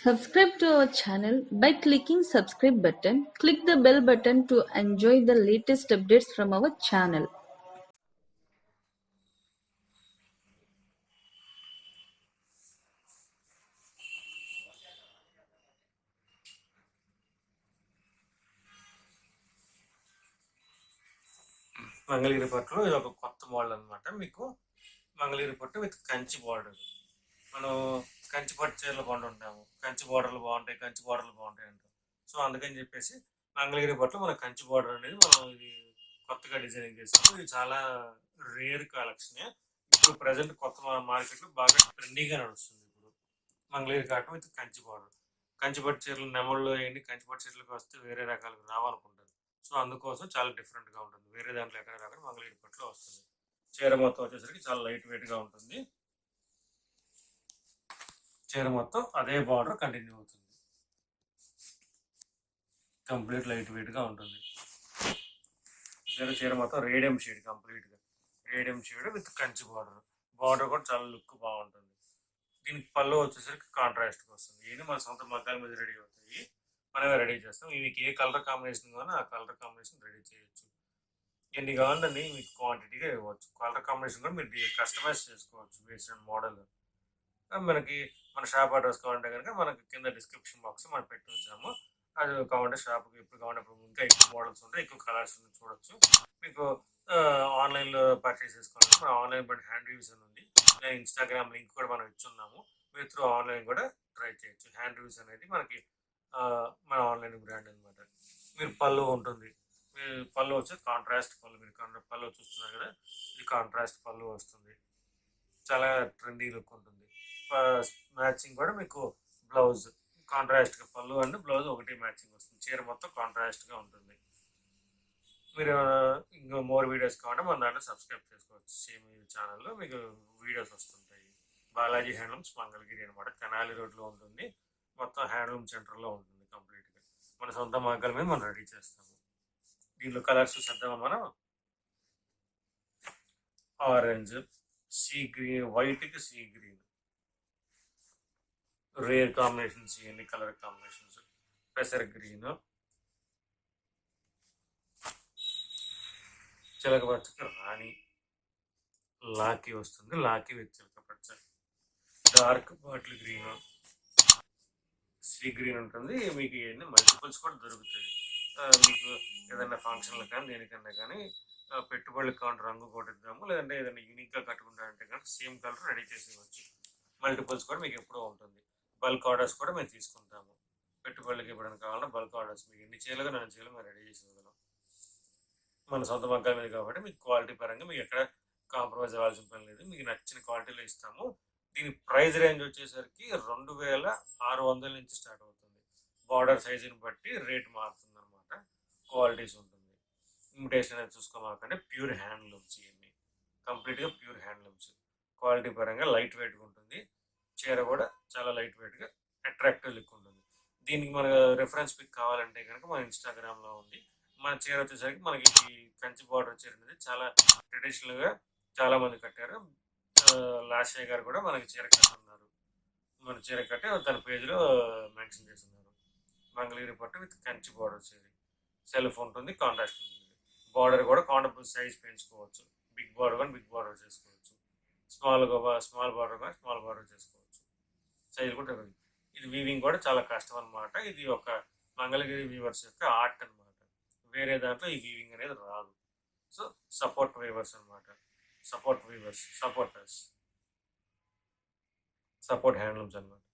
Subscribe to our channel by clicking subscribe button. Click the bell button to enjoy the latest updates from our channel. Mangalagiri పట్టులో ఇది ఒక కొత్త model అనమాట. మీకు మంగళగిరి పట్టు విత్ కంచి బార్డర్. మనం కంచి పట్టు చీరలు కొంటుంటాము, కంచి బార్డర్లు బాగుంటాయి, కంచి బార్డర్లు బాగుంటాయి అంటాం. సో అందుకని చెప్పేసి మంగళగిరి పట్టులో మన కంచి బార్డర్ అనేది మనం ఇది కొత్తగా డిజైనింగ్ చేస్తాము. ఇది చాలా రేర్ కలెక్షనే. ఇప్పుడు ప్రజెంట్ కొత్త మార్కెట్లో బాగా ట్రెండీగా నడుస్తుంది. ఇప్పుడు Mangalagiri cotton with Kanchi border. Kanchi పట్టు చీరలు నెమళ్ళు అయ్యింది, కంచి పట్టు చీరలకు వస్తే వేరే రకాలుగా రావాలనుకుంటారు. సో అందుకోసం చాలా డిఫరెంట్గా ఉంటుంది. వేరే దాంట్లో ఎక్కడ రాకుండా మంగళగిరి పట్టులో వస్తుంది. చీర మొత్తం వచ్చేసరికి చాలా లైట్ వెయిట్గా ఉంటుంది. చీర మొత్తం అదే బార్డర్ కంటిన్యూ అవుతుంది. కంప్లీట్ లైట్ వెయిట్గా ఉంటుంది. చీర మొత్తం రేడియం షేడ్, కంప్లీట్గా radium shade with Kanchi border. Border కూడా చాలా లుక్ బాగుంటుంది. దీనికి పళ్ళు వచ్చేసరికి కాంట్రాస్ట్గా వస్తుంది. ఇవి మన సొంత మగ్గాల మీద రెడీ అవుతాయి, మనమే రెడీ చేస్తాం. మీకు ఏ కలర్ కాంబినేషన్ కానీ ఆ కలర్ కాంబినేషన్ రెడీ చేయొచ్చు. ఎన్ని కావాలని మీకు క్వాంటిటీగా ఇవ్వచ్చు. కలర్ కాంబినేషన్ కూడా మీరు కస్టమైజ్ చేసుకోవచ్చు బేస్డ్ ఆన్ మోడల్. మనకి మన షాప్ అడ్రస్ కావాలంటే కనుక మనకి కింద డిస్క్రిప్షన్ బాక్స్ మనం పెట్టి ఉంచాము. అది కావాలంటే షాప్కి ఎప్పుడు కావాలంటే ఇంకా ఎక్కువ మోడల్స్ ఉంటాయి, ఎక్కువ కలర్స్ చూడొచ్చు. మీకు ఆన్లైన్లో పర్చేస్ చేసుకోవాలంటే మన ఆన్లైన్ బట్ హ్యాండ్ రివ్యూస్ అని ఉంది. ఇన్స్టాగ్రామ్ లింక్ కూడా మనం ఇచ్చున్నాము. మీరు త్రూ ఆన్లైన్ కూడా ట్రై చేయొచ్చు. హ్యాండ్ రివ్యూస్ అనేది మనకి మన ఆన్లైన్ బ్రాండ్ అనమాట. మీరు పళ్ళు ఉంటుంది, పళ్ళు వచ్చి కాంట్రాస్ట్ పళ్ళు. మీరు పళ్ళు చూస్తున్నారు కదా, ఇది కాంట్రాస్ట్ పళ్ళు వస్తుంది. చాలా ట్రెండీ లుక్ ఉంటుంది. మ్యాచింగ్ కూడా మీకు బ్లౌజ్ కాంట్రాస్ట్గా, పళ్ళు అండ్ బ్లౌజ్ ఒకటి మ్యాచింగ్ వస్తుంది. చీర మొత్తం కాంట్రాస్ట్గా ఉంటుంది. మీరు ఇంకా మోర్ వీడియోస్ కావాలంటే మన దాంట్లో సబ్స్క్రైబ్ చేసుకోవచ్చు. సేమ్ ఈ ఛానల్లో మీకు వీడియోస్ వస్తుంటాయి. బాలాజీ హ్యాండ్లూమ్స్ మంగళగిరి అనమాట. తెనాలి రోడ్లో ఉంటుంది. మొత్తం హ్యాండ్లూమ్ సెంటర్లో ఉంటుంది కంప్లీట్గా. మన సొంత మగ్గల మీద మనం రెడీ చేస్తాము. దీనిలో కలర్స్ చూద్దామా మనం. ఆరెంజ్, సీ గ్రీన్, వైట్కి సీ గ్రీన్, రేర్ కాంబినేషన్స్. ఇవన్నీ కలర్ కాంబినేషన్స్. పెసర్ గ్రీన్, చిలక పచ్చకి రాణి, లాకీ వస్తుంది, లాకీ విత్ చిలక పచ్చ, dark bottle green, sea green ఉంటుంది. మీకు ఇవన్నీ మల్టిపుల్స్ కూడా దొరుకుతాయి. మీకు ఏదైనా ఫంక్షన్లు కానీ దేనికన్నా కానీ పెట్టుబడులకు కావాలంటే రంగు కొట్టిద్దాము, లేదంటే ఏదైనా యూనిక్గా కట్టుకుంటారంటే కానీ సేమ్ కలర్ రెడీ చేసి ఇవ్వచ్చు. మల్టిపుల్స్ కూడా మీకు ఎప్పుడూ ఉంటుంది. బల్క్ ఆర్డర్స్ కూడా మేము తీసుకుంటాము. పెట్టుబడులకి ఇవ్వడానికి కావాలన్నా బల్క్ ఆర్డర్స్ మీకు ఎన్ని చేయలుగా నన్ను చేయాలి మేము రెడీ చేసి ఇవ్వగలం. మన సొంత మగ్గాల మీద కాబట్టి మీకు క్వాలిటీ పరంగా మీకు ఎక్కడ కాంప్రమైజ్ అవ్వాల్సిన పని లేదు. మీకు నచ్చిన క్వాలిటీలో ఇస్తాము. దీని ప్రైస్ రేంజ్ వచ్చేసరికి 2600 నుంచి స్టార్ట్ అవుతుంది. బార్డర్ సైజుని బట్టి రేట్ మారుతుంది అనమాట. క్వాలిటీస్ ఉంటుంది. ఇమిటేషన్ అనేది చూసుకోమాకంటే ప్యూర్ హ్యాండ్లూమ్స్. ఇవన్నీ కంప్లీట్గా ప్యూర్ హ్యాండ్లూమ్స్. క్వాలిటీ పరంగా లైట్ వెయిట్గా ఉంటుంది. చీర కూడా చాలా లైట్ వెయిట్గా అట్రాక్టివ్ లుక్ ఉంటుంది. దీనికి మన రెఫరెన్స్ పిక్ కావాలంటే కనుక మన ఇన్స్టాగ్రామ్లో ఉంది. మన చీర వచ్చేసరికి మనకి ఈ కంచి బార్డర్ చీర అనేది చాలా ట్రెడిషనల్గా చాలామంది కట్టారు. లాస్య గారు కూడా మనకి చీర కట్టున్నారు. మన చీర కట్టి తన పేజ్లో మెన్షన్ చేస్తున్నారు. మంగళగిరి పట్టు విత్ కంచి బార్డర్ చీర. సెల్ఫ్ ఉంటుంది, కాంట్రాస్ట్ ఉంటుంది. బార్డర్ కూడా కాంటబుల్ సైజ్ పెంచుకోవచ్చు. బిగ్ బార్డర్ కానీ బిగ్ బార్డర్ చేసుకోవచ్చు. స్మాల్ బార్డర్ కానీ స్మాల్ బార్డర్ చేసుకోవచ్చు. సైజ్ కూడా ఇది వీవింగ్ కూడా చాలా కష్టం అనమాట. ఇది ఒక మంగళగిరి వీవర్స్ యొక్క ఆర్ట్ అనమాట. వేరే దాంట్లో ఈ వీవింగ్ అనేది రాదు. సో సపోర్ట్ వీవర్స్ అనమాట. Support weavers, supporters, support handlooms అనమాట.